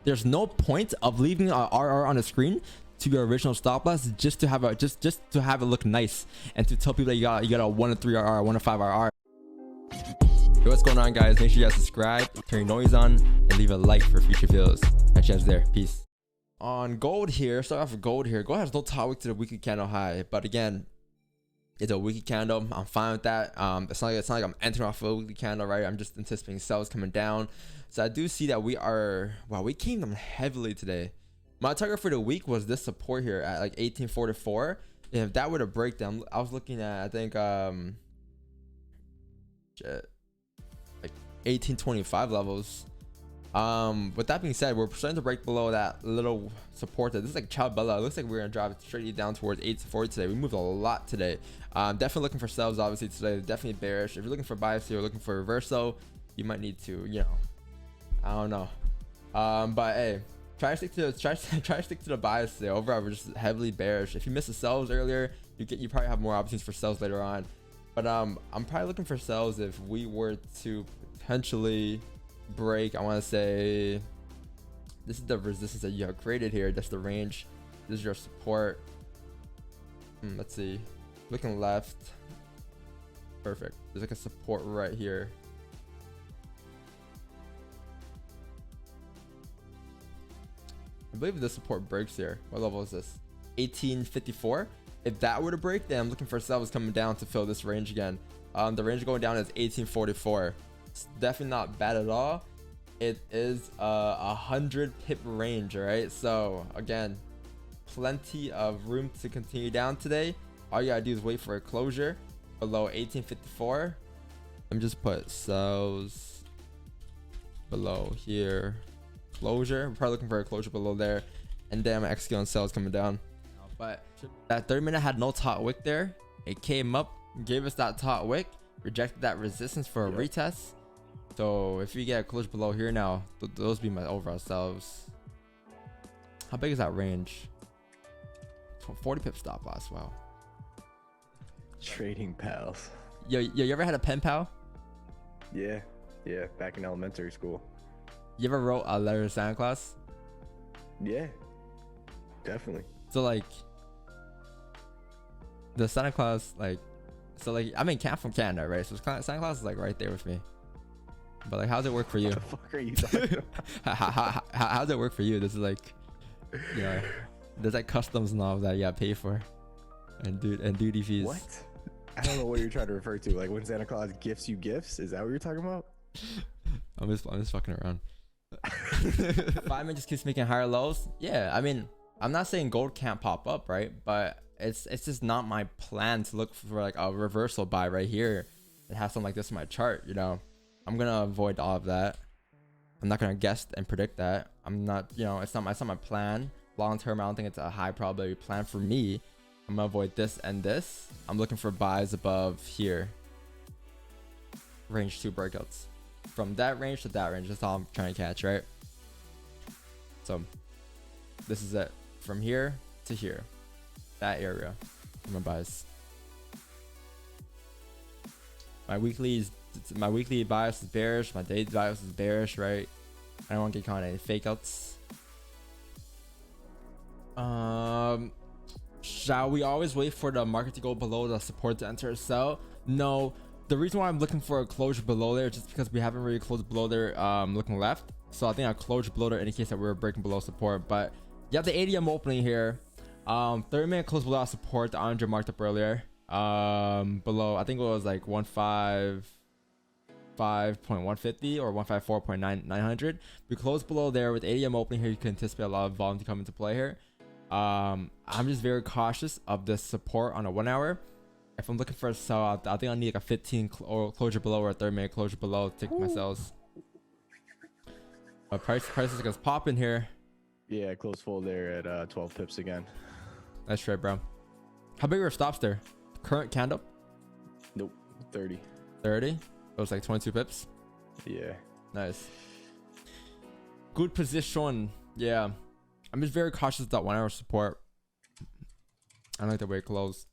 there's no point of leaving a RR on the screen to your original stop loss just to have a just to have it look nice and to tell people that you got a 1 to 3 RR, 1 to 5 RR. Hey, what's going on, guys? Make sure you guys subscribe, turn your noise on, and leave a like for future videos. Catch you guys there. Peace. On gold here, start off with gold here. Gold has no top wick to the weekly candle high, but again, it's a weekly candle. I'm fine with that. It's not like I'm entering off a weekly candle, right? I'm just anticipating sales coming down. So I do see that we came down heavily today. My target for the week was this support here at like 1844. If that were to break down, I was looking at, I think like 1825 levels. With that being said, we're starting to break below that little support. This is like Chow Bella. It looks like we're gonna drive straight down towards 840 today. We moved a lot today. Definitely looking for sales obviously today. Definitely bearish. If you're looking for bias here, looking for reversal, you might need to, you know, I don't know. But hey, try to stick to the bias today. Overall, we're just heavily bearish. If you missed the sells earlier, you probably have more opportunities for sells later on. But I'm probably looking for sells if we were to potentially break. I want to say this is the resistance that you have created here. That's the range. This is your support. Let's see. Looking left. Perfect. There's like a support right here. I believe this support breaks here. What level is this? 1854. If that were to break, then I'm looking for sales coming down to fill this range again. The range going down is 1844. It's definitely not bad at all. It is a 100 pip range, all right? So again, plenty of room to continue down today. All you gotta do is wait for a closure below 1854. Let me just put sales below here. Closure. We're probably looking for a closure below there, and then I'm gonna execute on sales coming down. But that 30-minute had no top wick there. It came up, gave us that top wick, rejected that resistance for a retest. So if you get a closure below here now, those be my overall selves. How big is that range? 40 pip stop loss. Wow. Trading pals. Yo, you ever had a pen pal? Yeah, back in elementary school. You ever wrote a letter to Santa Claus? Yeah, definitely. So like the Santa Claus, like, so like I'm in camp from Canada, right? So Santa Claus is like right there with me. But like, how's it work for you? What the fuck are you talking about? How's it work for you? This is like, you know, there's like customs and all of that you gotta pay for, and duty fees. What? I don't know what you're trying to refer to. Like when Santa Claus gifts you gifts? Is that what you're talking about? I'm just fucking around. 5 minutes just keeps making higher lows. Yeah, I mean, I'm not saying gold can't pop up, right? But it's just not my plan to look for like a reversal buy right here and have something like this in my chart. You know, I'm gonna avoid all of that. I'm not gonna guess and predict that. I'm not, you know, it's not my plan. Long term, I don't think it's a high probability plan for me. I'm gonna avoid this and this. I'm looking for buys above here. Range 2 breakouts. From that range to that range, that's all I'm trying to catch, right? So this is it. From here to here. That area for my buys. My weekly bias is bearish. My daily bias is bearish, right? I don't want to get caught in any fake outs. Shall we always wait for the market to go below the support to enter a sell? No. The reason why I'm looking for a closure below there is just because we haven't really closed below there, looking left. So I think a closure below there indicates that we're breaking below support. But you have the ADM opening here. 30-minute close below support. The Andre marked up earlier. Below, I think it was like 155.150 or 154.900. We closed below there with ADM opening here. You can anticipate a lot of volume to come into play here. I'm just very cautious of this support on a 1 hour. If I'm looking for a sell, I think I need like a 15 closure below or a 30-minute closure below to take my sells. But prices are just popping here. Yeah, close full there at 12 pips again. That's right, bro. How big are stops there? Current candle? Nope, 30. 30? It was like 22 pips. Yeah. Nice. Good position. Yeah. I'm just very cautious of that 1 hour support. I don't like the way it closed.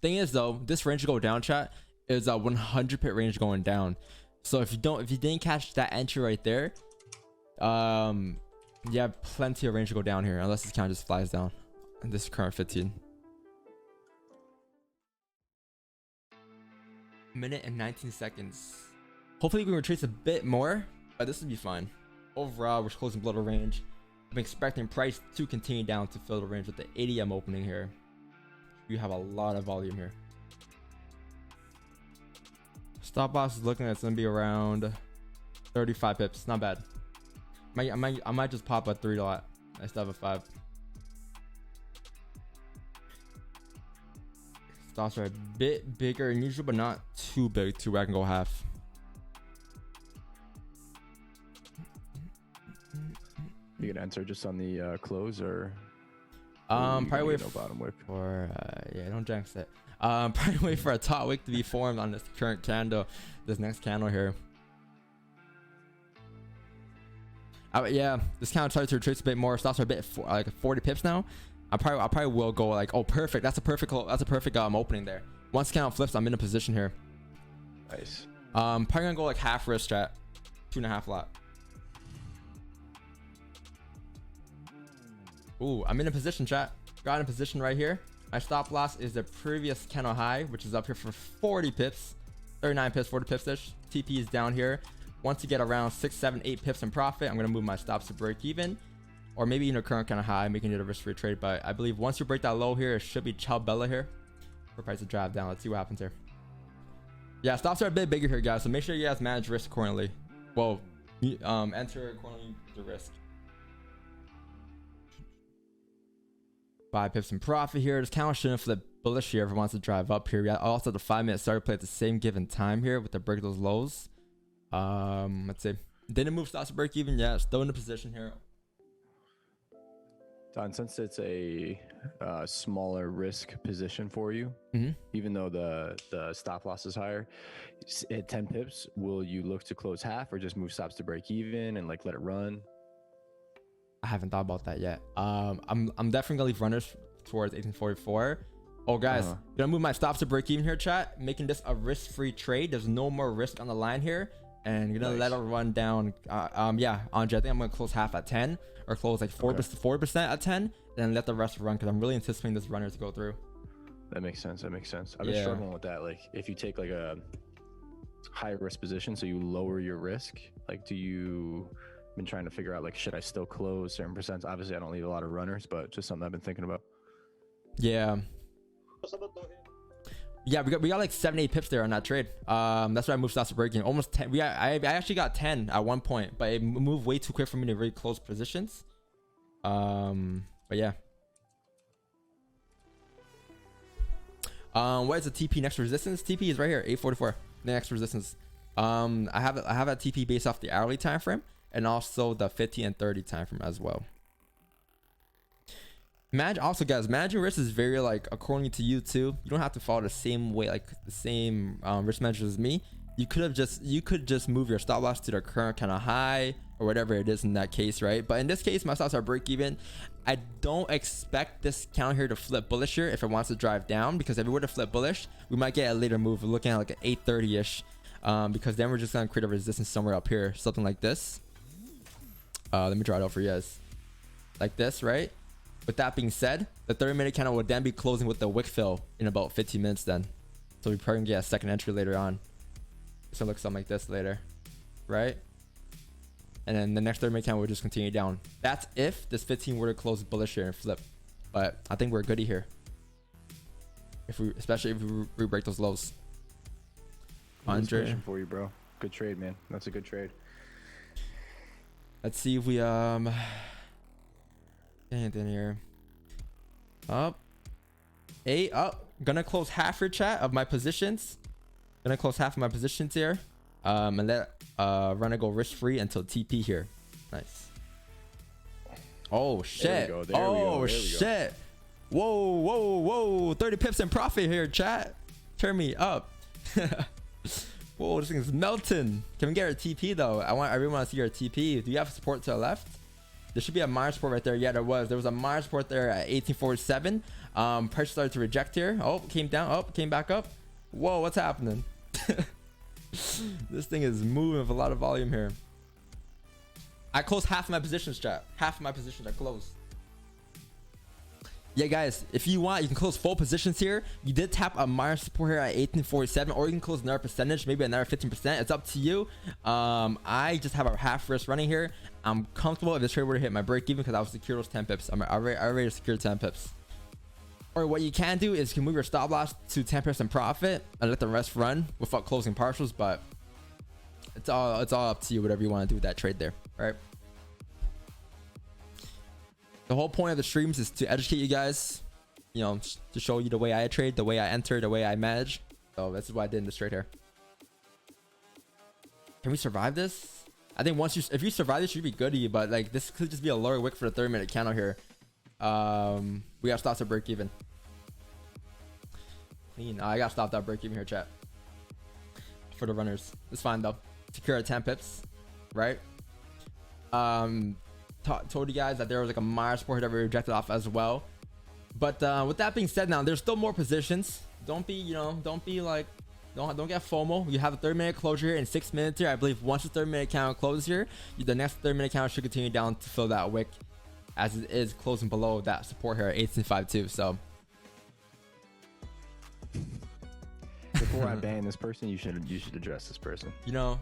Thing is though, this range to go down, chat, is a 100 pip range going down. So if you didn't catch that entry right there, You have plenty of range to go down here unless this count just flies down. And this current 15. Minute and 19 seconds. Hopefully we can retrace a bit more, but this will be fine. Overall, we're closing below the range. I'm expecting price to continue down to fill the range with the 80 I'm opening here. You have a lot of volume here. Stop loss is looking like it's gonna be around 35 pips. Not bad. I might just pop a 3 lot. I still have a 5. Stops are a bit bigger than usual, but not too big to where I can go half. You gonna enter just on the close, or probably wait no bottom wick for yeah, don't jinx it. Probably wait for a top wick to be formed on this current candle, this next candle here. Yeah, this candle started to retrace a bit more. Stops are a bit like 40 pips now. I probably will go like, oh, perfect. That's a perfect opening there. Once the candle flips, I'm in a position here. Nice. Probably gonna go like half risk strat, 2.5 lot. Ooh, I'm in a position, chat. Got in a position right here. My stop loss is the previous candle high, which is up here for 40 pips, 39 pips, 40 pips ish. TP is down here. Once you get around 6, 7, 8 pips in profit, I'm gonna move my stops to break even, or maybe even a current kind of high, making it a risk-free trade. But I believe once you break that low here, it should be Chow Bella here for price to drive down. Let's see what happens here. Yeah, stops are a bit bigger here, guys, so make sure you guys manage risk accordingly. Well, enter accordingly to risk. 5 pips in profit here. This candle shouldn't flip bullish here if it wants to drive up here. We also the 5-minute starter play at the same given time here with the break of those lows. Let's see. Didn't move stops to break even. Yeah, still in the position here. Don, since it's a smaller risk position for you, even though the stop loss is higher, at 10 pips, will you look to close half or just move stops to break even and like let it run? I haven't thought about that yet. I'm definitely gonna leave runners towards 1844. Oh, guys, gonna move my stops to break even here, chat. Making this a risk-free trade. There's no more risk on the line here, and gonna let it run down. Yeah, Andre, I think I'm gonna close half at 10 or close like 40% at 10, then let the rest run because I'm really anticipating this runner to go through. That makes sense. That makes sense. I've been struggling with that. Like, if you take like a high risk position, so you lower your risk. Like, do you? Been trying to figure out like, should I still close certain percents? Obviously I don't leave a lot of runners, but just something I've been thinking about. Yeah, we got like 7-8 pips there on that trade. That's why I moved stops to breaking almost 10. I actually got 10 at one point, but it moved way too quick for me to really close positions. But yeah. What is the TP next resistance? TP is right here, 844. The next resistance. I have that TP based off the hourly time frame, and also the 50 and 30 time frame as well. Also, guys, managing risk is very like according to you too. You don't have to follow the same way, like the same risk measures as me. You could just move your stop loss to the current kind of high or whatever it is in that case, right? But in this case, my stops are break even. I don't expect this count here to flip bullish here if it wants to drive down, because if it were to flip bullish, we might get a later move. We're looking at like an 830-ish, because then we're just gonna create a resistance somewhere up here, something like this. Let me draw it out for you guys. Like this, right? With that being said, the 30-minute candle would then be closing with the wick fill in about 15 minutes then. So we probably can get a second entry later on. So it looks something like this later, right? And then the next 30-minute candle will just continue down. That's if this 15 were to close bullish here and flip. But I think we're goody here. Especially if we break those lows. Andre, for you, bro. Good trade, man. That's a good trade. Let's see if we anything here. Up. 8 up. Gonna close half your chat of my positions. Gonna close half of my positions here. And let runner go risk free until TP here. Nice. Oh shit. Oh shit. Whoa. 30 pips in profit here, chat. Turn me up. Whoa, this thing is melting. Can we get our TP though? I really want to see our TP. Do you have support to the left? There should be a minor support right there. Yeah, there was. There was a minor support there at 1847. Price started to reject here. Oh, came down. Oh, came back up. Whoa, what's happening? This thing is moving with a lot of volume here. I closed half of my positions, chat. Half of my positions are closed. Yeah, guys, if you want, you can close full positions here. You did tap a minor support here at 1847, or you can close another percentage, maybe another 15%. It's up to you. I just have a half risk running here. I'm comfortable if this trade were to hit my break even because I was secure those 10 pips. I already secured 10 pips. Or what you can do is you can move your stop loss to 10% profit and let the rest run without closing partials, but it's all up to you, whatever you want to do with that trade there. All right. The whole point of the streams is to educate you guys, you know, to show you the way I trade, the way I enter, the way I manage. So this is what I did in this trade here. Can we survive this? I think if you survive this, you should be good to you, but like this could just be a lower wick for the 30-minute candle here. We got stops at break even. Clean. I got stopped at break even here, chat. For the runners, it's fine though. Secure at 10 pips, right? Told you guys that there was like a minor support that we rejected off as well. But with that being said, now there's still more positions. Don't get FOMO. You have a 30-minute closure here in 6 minutes here. I believe once the 30-minute count closes here, the next 30-minute count should continue down to fill that wick, as it is closing below that support here at 1852. So before I ban this person, you should address this person. You know,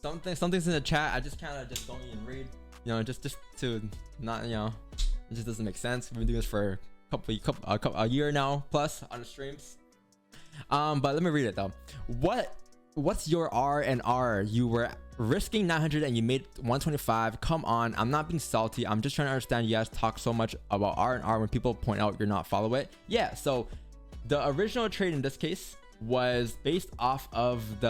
something's in the chat. I just kind of just don't even read. You know, just to not, you know, it just doesn't make sense. We've been doing this for a year now plus on the streams. But let me read it though. What's your R and R? You were risking 900 and you made 125. Come on, I'm not being salty. I'm just trying to understand. You guys talk so much about R and R when people point out you're not follow it. Yeah, so the original trade in this case was based off of the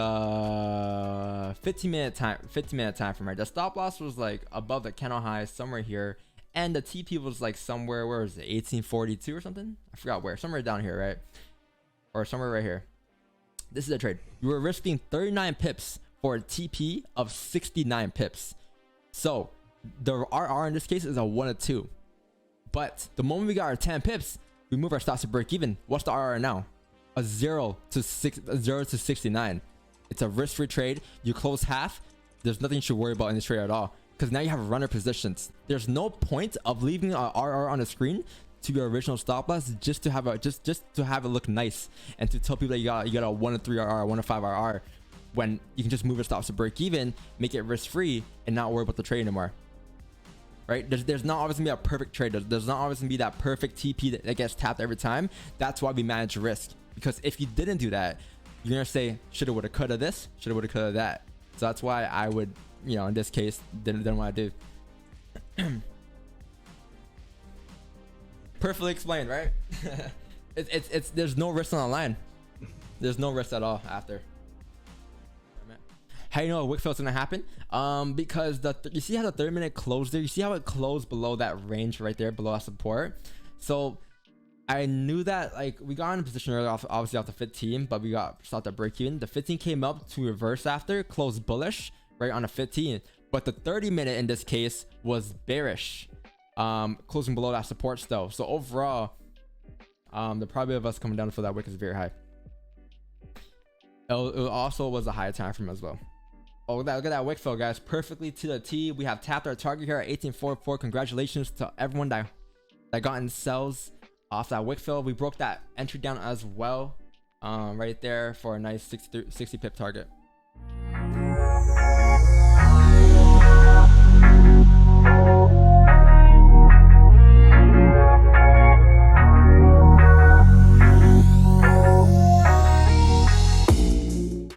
15-minute time frame, right? The stop loss was like above the candle high somewhere here, and the TP was like somewhere, where was it, 1842 or something? I forgot where. Somewhere down here, right? Or somewhere right here. This is a trade. You were risking 39 pips for a TP of 69 pips. So the RR in this case is a 1 to 2. But the moment we got our 10 pips, we move our stops to break even. What's the RR now? A 0 to 69. It's a risk-free trade. You close half. There's nothing you should worry about in this trade at all, because now you have runner positions. There's no point of leaving an RR on the screen to your original stop loss just to have it look nice and to tell people that you got a 1 to 3 RR, 1 to 5 RR, when you can just move your stops to break even, make it risk-free, and not worry about the trade anymore. Right? There's not always gonna be a perfect trade. There's not always gonna be that perfect TP that gets tapped every time. That's why we manage risk. Because if you didn't do that, you're gonna say shoulda, woulda, coulda this, shoulda, woulda, coulda that. So that's why I would, you know, in this case, didn't want to do. Perfectly explained, right? it's there's no risk on the line. There's no risk at all after. How you know a wick fill's gonna happen? Because you see how the 30-minute closed there? You see how it closed below that range right there, below that support? So I knew that, like, we got in a position earlier, obviously off the 15, but we got stopped at break even. The 15 came up to reverse after, closed bullish right on the 15, but the 30-minute in this case was bearish, closing below that support still. So overall, the probability of us coming down to fill that wick is very high. It also was a high time frame as well. Oh, look at that wick fill, guys, perfectly to the T. We have tapped our target here at 1844. Congratulations to everyone that got in sells off that wick fill. We broke that entry down as well, right there for a nice 60 pip target.